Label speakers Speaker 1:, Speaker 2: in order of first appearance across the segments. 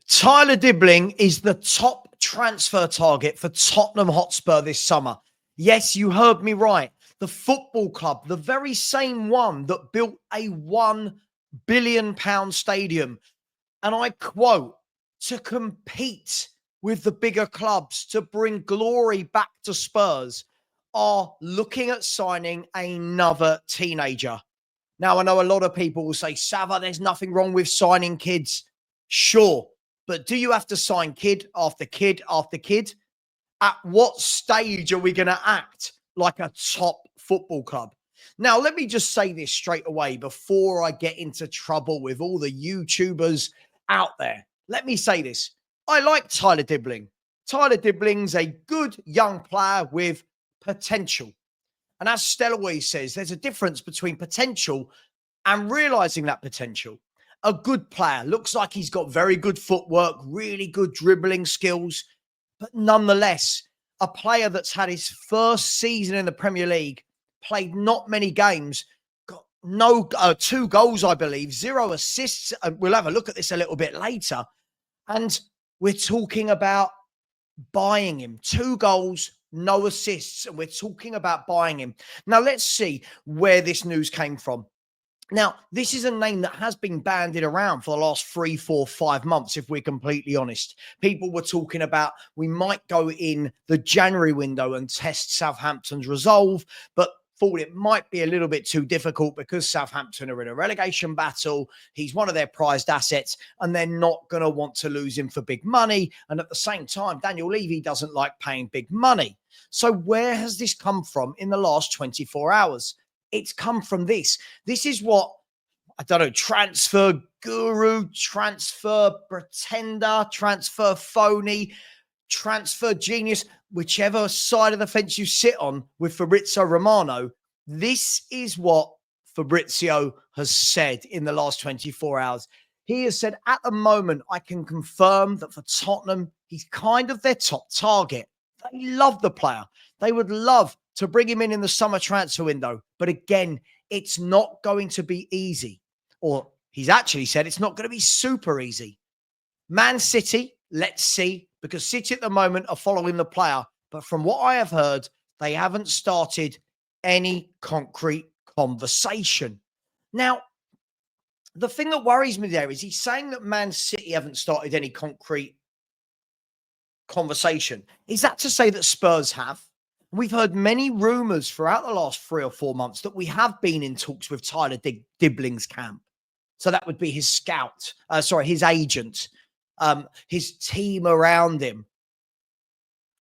Speaker 1: Tyler Dibling is the top transfer target for Tottenham Hotspur this summer. Yes, you heard me right. The football club, the very same one that built a £1 billion stadium. And I quote, to compete with the bigger clubs, to bring glory back to Spurs, are looking at signing another teenager. Now, I know a lot of people will say, Sava, there's nothing wrong with signing kids. Sure. But do you have to sign kid after kid after kid? At what stage are we going to act like a top football club? Now, let me just say this straight away before I get into trouble with all the YouTubers out there. Let me say this. I like Tyler Dibling. Tyler Dibling's a good young player with potential. And as Stella always says, there's a difference between potential and realizing that potential. A good player looks like he's got very good footwork, really good dribbling skills, but nonetheless, a player that's had his first season in the Premier League, played not many games, got no 2 goals, I believe, 0 assists. We'll have a look at this a little bit later. And we're talking about buying him. 2 goals, no assists, and we're talking about buying him. Now, let's see where this news came from. Now, this is a name that has been bandied around for the last 3, 4, 5 months, if we're completely honest. People were talking about we might go in the January window and test Southampton's resolve, but thought it might be a little bit too difficult because Southampton are in a relegation battle. He's one of their prized assets, and they're not going to want to lose him for big money. And at the same time, Daniel Levy doesn't like paying big money. So where has this come from in the last 24 hours? It's come from this. This is what, I don't know, transfer guru, transfer pretender, transfer phony, transfer genius, whichever side of the fence you sit on with Fabrizio Romano, this is what Fabrizio has said in the last 24 hours. He has said, at the moment, I can confirm that for Tottenham, he's kind of their top target. They love the player. They would love to bring him in the summer transfer window. But again, it's not going to be easy. Or he's actually said it's not going to be super easy. Man City, let's see, because City at the moment are following the player. But from what I have heard, they haven't started any concrete conversation. Now, the thing that worries me there is he's saying that Man City haven't started any concrete conversation. Is that to say that Spurs have? We've heard many rumours throughout the last 3 or 4 months that we have been in talks with Tyler Dibling's camp. So that would be his scout, his agent, his team around him.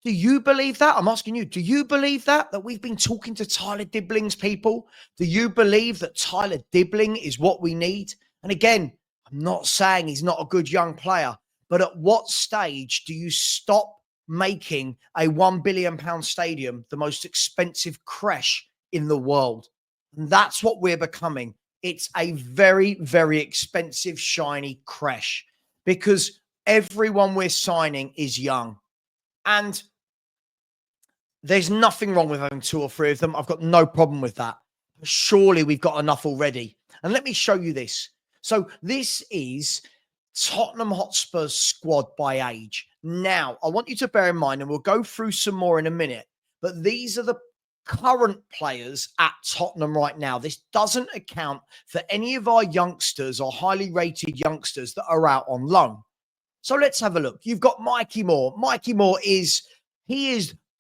Speaker 1: Do you believe that? I'm asking you, do you believe that we've been talking to Tyler Dibling's people? Do you believe that Tyler Dibling is what we need? And again, I'm not saying he's not a good young player, but at what stage do you stop making a £1 billion stadium the most expensive creche in the world? And that's what we're becoming. It's a very, very expensive, shiny creche because everyone we're signing is young. And there's nothing wrong with having 2 or 3 of them. I've got no problem with that. Surely we've got enough already. And let me show you this. So this is Tottenham Hotspur's squad by age. Now, I want you to bear in mind, and we'll go through some more in a minute, but these are the current players at Tottenham right now. This doesn't account for any of our youngsters or highly rated youngsters that are out on loan. So let's have a look. You've got Mikey Moore. Mikey Moore is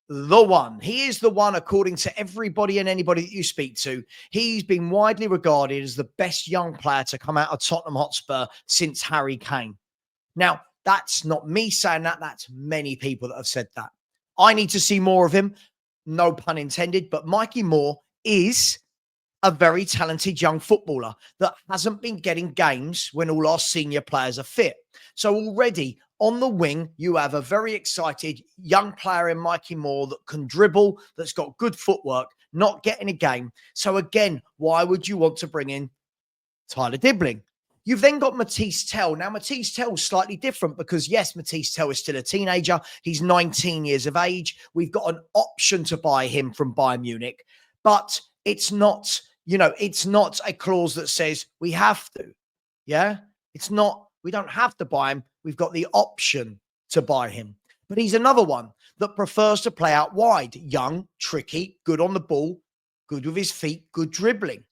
Speaker 1: the one. He is the one, according to everybody and anybody that you speak to. He's been widely regarded as the best young player to come out of Tottenham Hotspur since Harry Kane. Now, that's not me saying that. That's many people that have said that. I need to see more of him. No pun intended. But Mikey Moore is a very talented young footballer that hasn't been getting games when all our senior players are fit. So already on the wing, you have a very excited young player in Mikey Moore that can dribble, that's got good footwork, not getting a game. So again, why would you want to bring in Tyler Dibling? You've then got Matisse Tell. Now, Matisse Tell is slightly different because, yes, Matisse Tell is still a teenager. He's 19 years of age. We've got an option to buy him from Bayern Munich, but it's not, it's not a clause that says we have to. Yeah, it's not We don't have to buy him. We've got the option to buy him. But he's another one that prefers to play out wide. Young, tricky, good on the ball, good with his feet, good dribbling.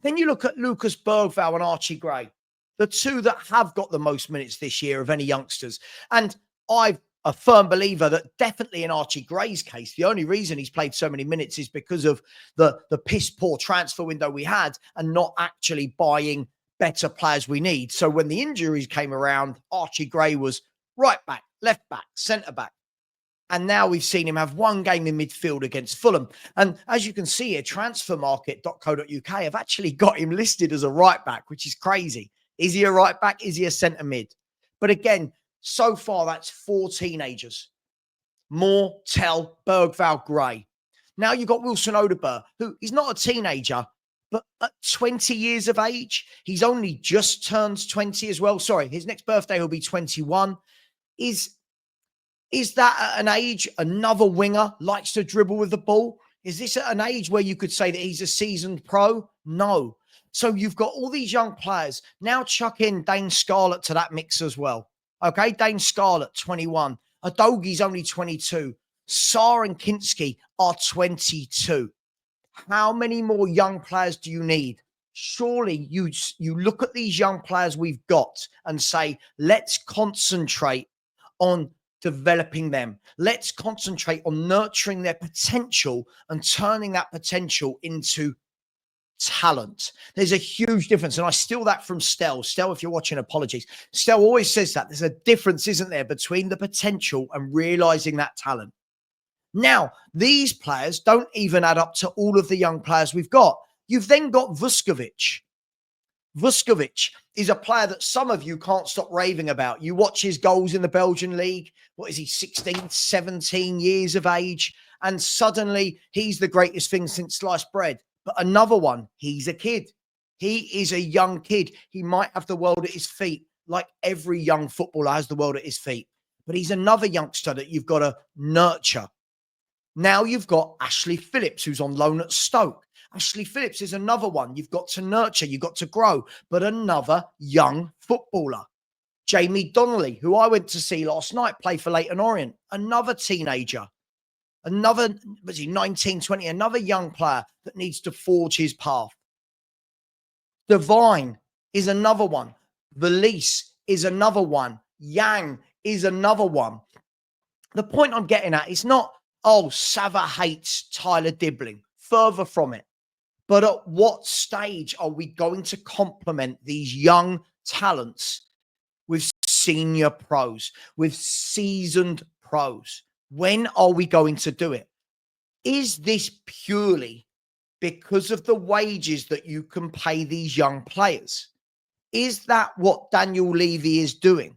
Speaker 1: Then you look at Lucas Bergvall and Archie Gray, the two that have got the most minutes this year of any youngsters. And I'm a firm believer that definitely in Archie Gray's case, the only reason he's played so many minutes is because of the piss poor transfer window we had and not actually buying better players we need. So when the injuries came around, Archie Gray was right back, left back, centre back. And now we've seen him have one game in midfield against Fulham. And as you can see here, transfermarket.co.uk have actually got him listed as a right back, which is crazy. Is he a right back? Is he a centre mid? But again, so far, that's 4 teenagers. Moore, Tell, Bergvall, Gray. Now you've got Wilson Odobert, who is not a teenager, but at 20 years of age, he's only just turned 20 as well. Sorry, his next birthday will be 21. Is that at an age another winger likes to dribble with the ball? Is this at an age where you could say that he's a seasoned pro? No. So you've got all these young players. Now chuck in Dane Scarlett to that mix as well. Okay, Dane Scarlett, 21. Adogi's only 22. Sarr and Kinski are 22. How many more young players do you need? Surely you look at these young players we've got and say, let's concentrate on developing them. Let's concentrate on nurturing their potential and turning that potential into talent. There's a huge difference. And I steal that from Stel. Stel, if you're watching, apologies. Stel always says that there's a difference, isn't there, between the potential and realizing that talent. Now, these players don't even add up to all of the young players we've got. You've then got Vuskovic. Vuskovic is a player that some of you can't stop raving about. You watch his goals in the Belgian league. What is he, 16, 17 years of age? And suddenly he's the greatest thing since sliced bread. But another one, he's a kid. He is a young kid. He might have the world at his feet, like every young footballer has the world at his feet. But he's another youngster that you've got to nurture. Now you've got Ashley Phillips, who's on loan at Stoke. Ashley Phillips is another one you've got to nurture, you've got to grow, but another young footballer. Jamie Donnelly, who I went to see last night play for Leyton Orient, another teenager. Another, was he 19, 20, another young player that needs to forge his path. Devine is another one. Valise is another one. Yang is another one. The point I'm getting at is not, oh, Sava hates Tyler Dibling. Further from it. But at what stage are we going to complement these young talents with senior pros, with seasoned pros? When are we going to do it? Is this purely because of the wages that you can pay these young players? Is that what Daniel Levy is doing?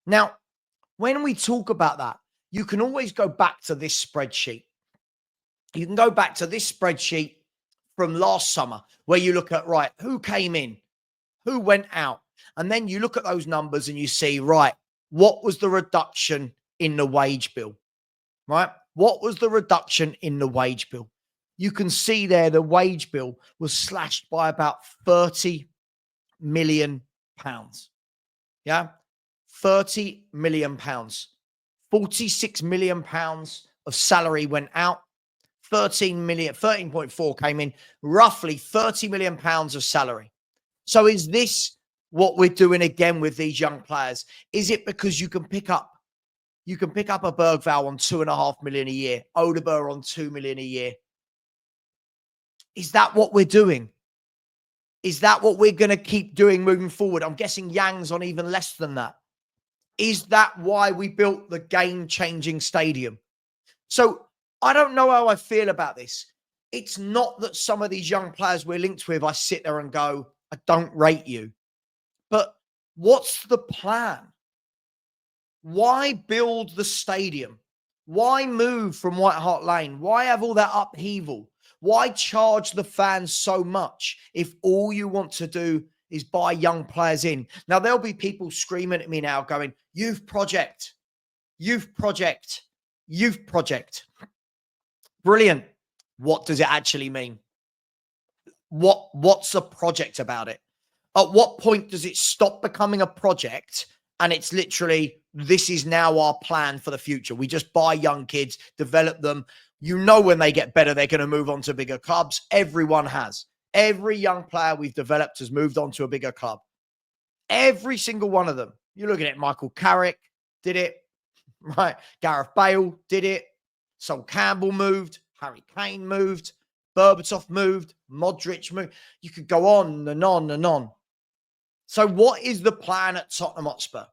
Speaker 1: Now, when we talk about that, you can always go back to this spreadsheet. You can go back to this spreadsheet from last summer where you look at, right, who came in, who went out, and then you look at those numbers and you see, right, what was the reduction in the wage bill, right? What was the reduction in the wage bill? You can see there the wage bill was slashed by about 30 million pounds. Yeah, 30 million pounds. 46 million pounds of salary went out. 13.4 came in, roughly 30 million pounds of salary. So is this what we're doing again with these young players? Is it because you can pick up a Bergvall on 2.5 million a year, Odobert on 2 million a year? Is that what we're doing? Is that what we're going to keep doing moving forward? I'm guessing Yang's on even less than that. Is that why we built the game-changing stadium? So I don't know how I feel about this. It's not that some of these young players we're linked with, I sit there and go, I don't rate you. But what's the plan? Why build the stadium? Why move from White Hart Lane? Why have all that upheaval? Why charge the fans so much if all you want to do is buy young players in? Now, there'll be people screaming at me now going, youth project, youth project, youth project. Brilliant. What does it actually mean? What's the project about it? At what point does it stop becoming a project and it's literally, this is now our plan for the future? We just buy young kids, develop them. You know, when they get better, they're going to move on to bigger clubs. Everyone has. Every young player we've developed has moved on to a bigger club. Every single one of them. You're looking at Michael Carrick, did it, right? Gareth Bale did it. Sol Campbell moved. Harry Kane moved. Berbatov moved. Modric moved. You could go on and on and on. So what is the plan at Tottenham Hotspur?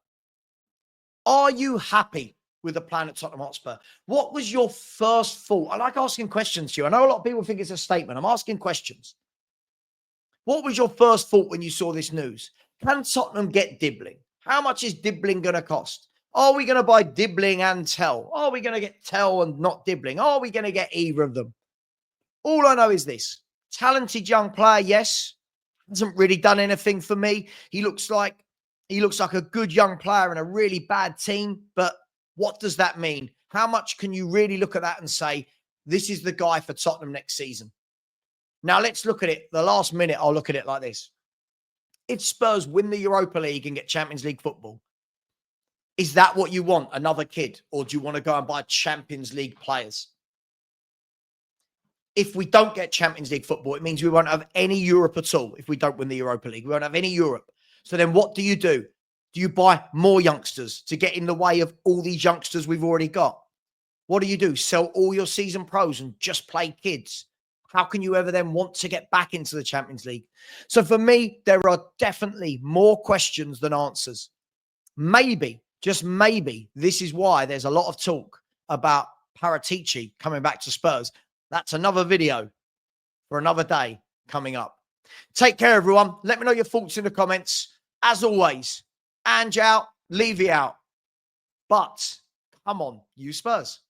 Speaker 1: Are you happy with the plan at Tottenham Hotspur? What was your first thought? I like asking questions to you. I know a lot of people think it's a statement. I'm asking questions. What was your first thought when you saw this news? Can Tottenham get Dibling? How much is Dibling going to cost? Are we going to buy Dibling and Tell? Are we going to get Tell and not Dibling? Are we going to get either of them? All I know is this. Talented young player, yes. Hasn't really done anything for me. He looks like a good young player in a really bad team. But what does that mean? How much can you really look at that and say, this is the guy for Tottenham next season? Now, let's look at it. The last minute, I'll look at it like this. If Spurs win the Europa League and get Champions League football, is that what you want? Another kid? Or do you want to go and buy Champions League players? If we don't get Champions League football, it means we won't have any Europe at all. If we don't win the Europa League, we won't have any Europe. So then what do? Do you buy more youngsters to get in the way of all these youngsters we've already got? What do? Sell all your season pros and just play kids? How can you ever then want to get back into the Champions League? So for me, there are definitely more questions than answers. Maybe, just maybe, this is why there's a lot of talk about Paratici coming back to Spurs. That's another video for another day coming up. Take care, everyone. Let me know your thoughts in the comments. As always, Ange out, Levy out. But come on, you Spurs.